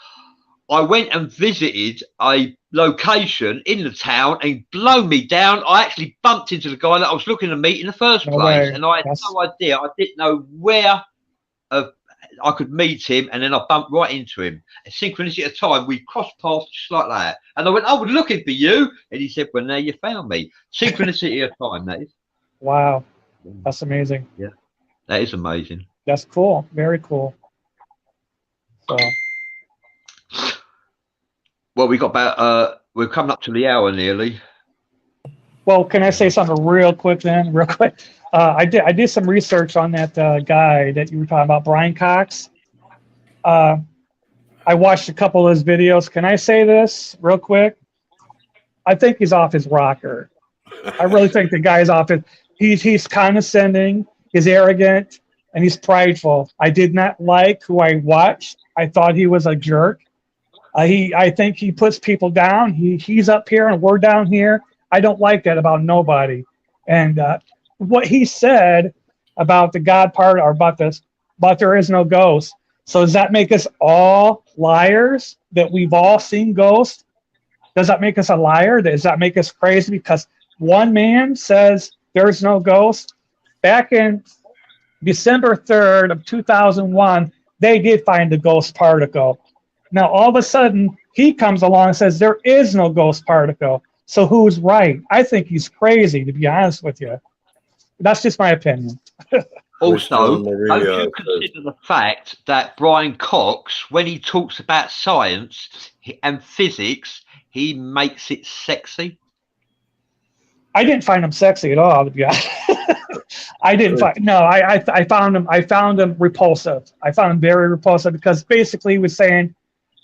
I went and visited a location in the town and blown me down. I actually bumped into the guy that I was looking to meet in the first place. And I had no idea. I didn't know where I could meet him, and then I bumped right into him. A synchronicity of time, we crossed paths just like that. And I went, I was looking for you. And he said, well, now you found me. Synchronicity of time, that is. Wow. That's amazing. Yeah, that is amazing. That's cool. Very cool. So. Well, we got about, we're coming up to the hour nearly. Well, can I say something real quick then? Real quick. I did some research on that guy that you were talking about, Brian Cox. I watched a couple of his videos. Can I say this real quick? I think he's off his rocker. I really think the guy's off his. He's condescending, he's arrogant, and he's prideful. I did not like who I watched. I thought he was a jerk. I think he puts people down. He's up here and we're down here. I don't like that about nobody. And what he said about the God part, or about there is no ghost. So does that make us all liars that we've all seen ghosts? Does that make us a liar? Does that make us crazy because one man says there's no ghost? Back in December 3rd of 2001, they did find the ghost particle. Now all of a sudden he comes along and says there is no ghost particle. So who's right? I think he's crazy, to be honest with you. That's just my opinion. Also, Maria don't you says- consider the fact that Brian Cox, when he talks about science and physics, he makes it sexy? I didn't find him sexy at all. Yeah. I didn't find, no, I found him repulsive. I found him very repulsive because basically he was saying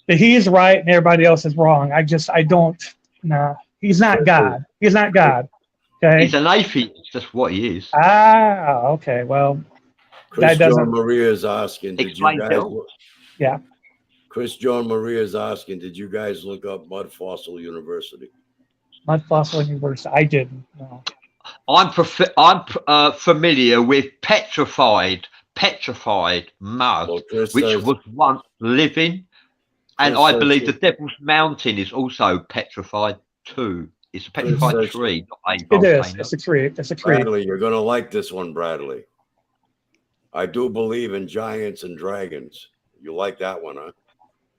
that he's right and everybody else is wrong. I don't, no, he's not God. He's not God. Okay. He's an atheist. That's what he is. Ah, okay. Well, Chris that doesn't, John Maria is asking, did you Explain guys? that. yeah. Chris John Maria is asking, did you guys look up Mud Fossil University? Mud Fossil University. I didn't. No. I'm familiar with petrified mud, Well, Chris which says, was once living, and Chris I says believe he- the Devil's Mountain is also petrified too. It's a Chris petrified says- tree, not a It volcano. is. It's a tree. It's a tree. Bradley, you're going to like this one, Bradley. I do believe in giants and dragons. You like that one, huh?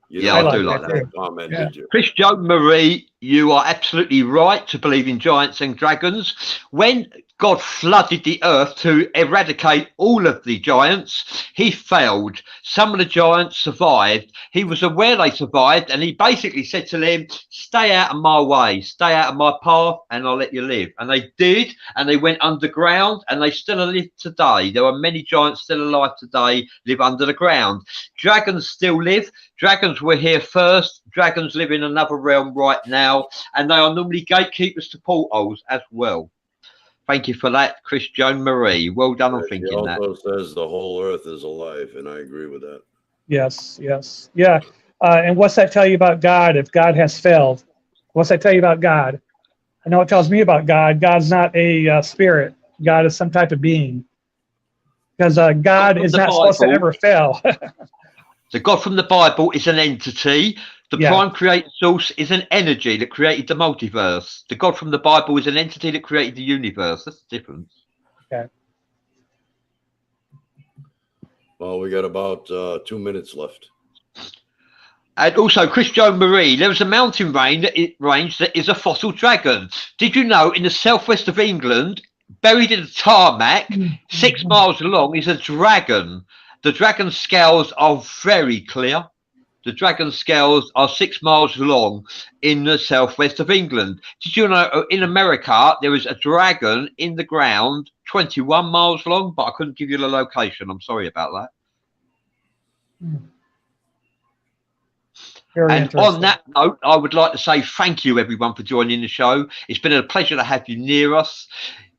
You Yeah, don't I do like like that that comment, Yeah. did you? Chris Joe Marie, you are absolutely right to believe in giants and dragons. When God flooded the earth to eradicate all of the giants, he failed. Some of the giants survived. He was aware they survived, and he basically said to them, stay out of my way, stay out of my path, and I'll let you live. And they did, and they went underground, and they still live today. There are many giants still alive today, live under the ground. Dragons still live. Dragons were here first. Dragons live in another realm right now, and they are normally gatekeepers to portholes as well. Thank you for that, Chris Joan Marie. Well done on She thinking that. also says the whole earth is alive, and I agree with that. Yes. Yes. Yeah. And what's that tell you about God if God has failed? What's that tell you about God? I know it tells me about God. God's not a spirit. God is some type of being. Because God is not supposed to ever fail. The God from the Bible is an entity. The Yeah. prime creator source is an energy that created the multiverse. The God from the Bible is an entity that created the universe. That's the difference. Okay. Well, we got about 2 minutes left. And also, Chris Joe Marie, there is a mountain range that is a fossil dragon. Did you know in the southwest of England, buried in a tarmac, 6 miles long, is a dragon? The dragon scales are very clear. The dragon scales are 6 miles long in the southwest of England. Did you know in America there is a dragon in the ground 21 miles long, but I couldn't give you the location. I'm sorry about that. Very And interesting. on that note, I would like to say thank you, everyone, for joining the show. It's been a pleasure to have you near us.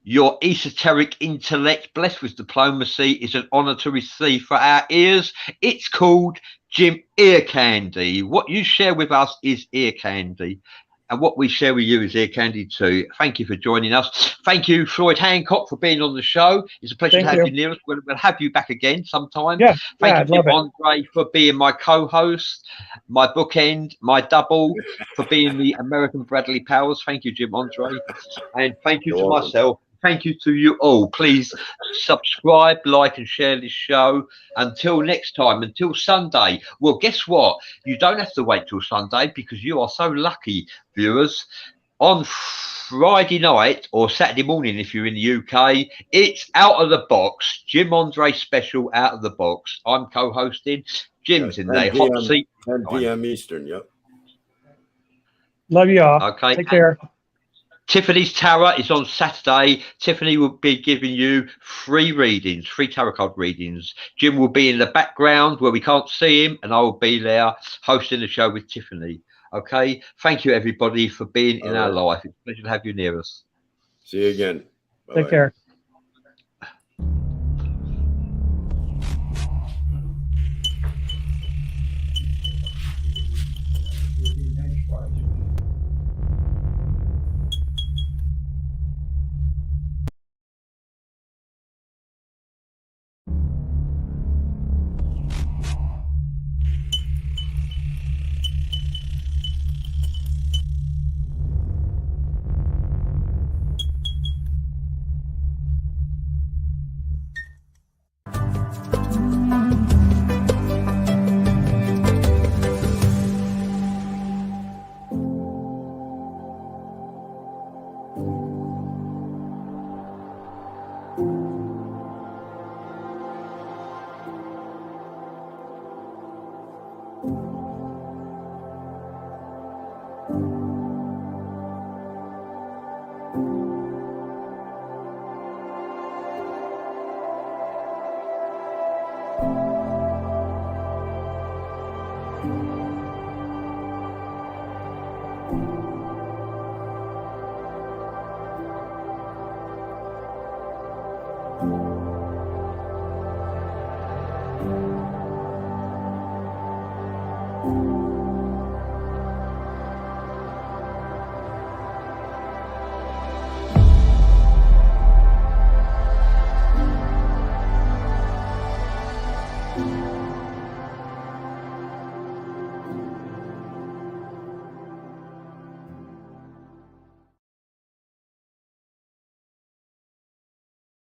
Your esoteric intellect, blessed with diplomacy, is an honour to receive for our ears. It's called Jim Ear Candy. What you share with us is ear candy. And what we share with you is ear candy too. Thank you for joining us. Thank you, Floyd Hancock, for being on the show. It's a pleasure to have you near us. We'll have you back again sometime. Yeah, Thank you, I'd love Andre, for being my co-host, my bookend, my double, for being the American Bradley Powers. Thank you, Jim Andre. And thank you You're to welcome. myself. Thank you to you all. Please subscribe, like, and share this show. Until next time, until Sunday. Well, guess what? You don't have to wait till Sunday because you are so lucky, viewers. On Friday night or Saturday morning, if you're in the UK, it's Out of the Box. Jim Andre special, Out of the Box. I'm co-hosting. Jim's in the hot seat. 10 p.m. Eastern, yep. Love you all. Okay. Take care. Tiffany's Tarot is on Saturday. Tiffany will be giving you free readings, free tarot card readings. Jim will be in the background where we can't see him, and I will be there hosting the show with Tiffany. Okay. Thank you, everybody, for being in our life. It's a pleasure to have you near us. See you again. Bye-bye. Take care. you.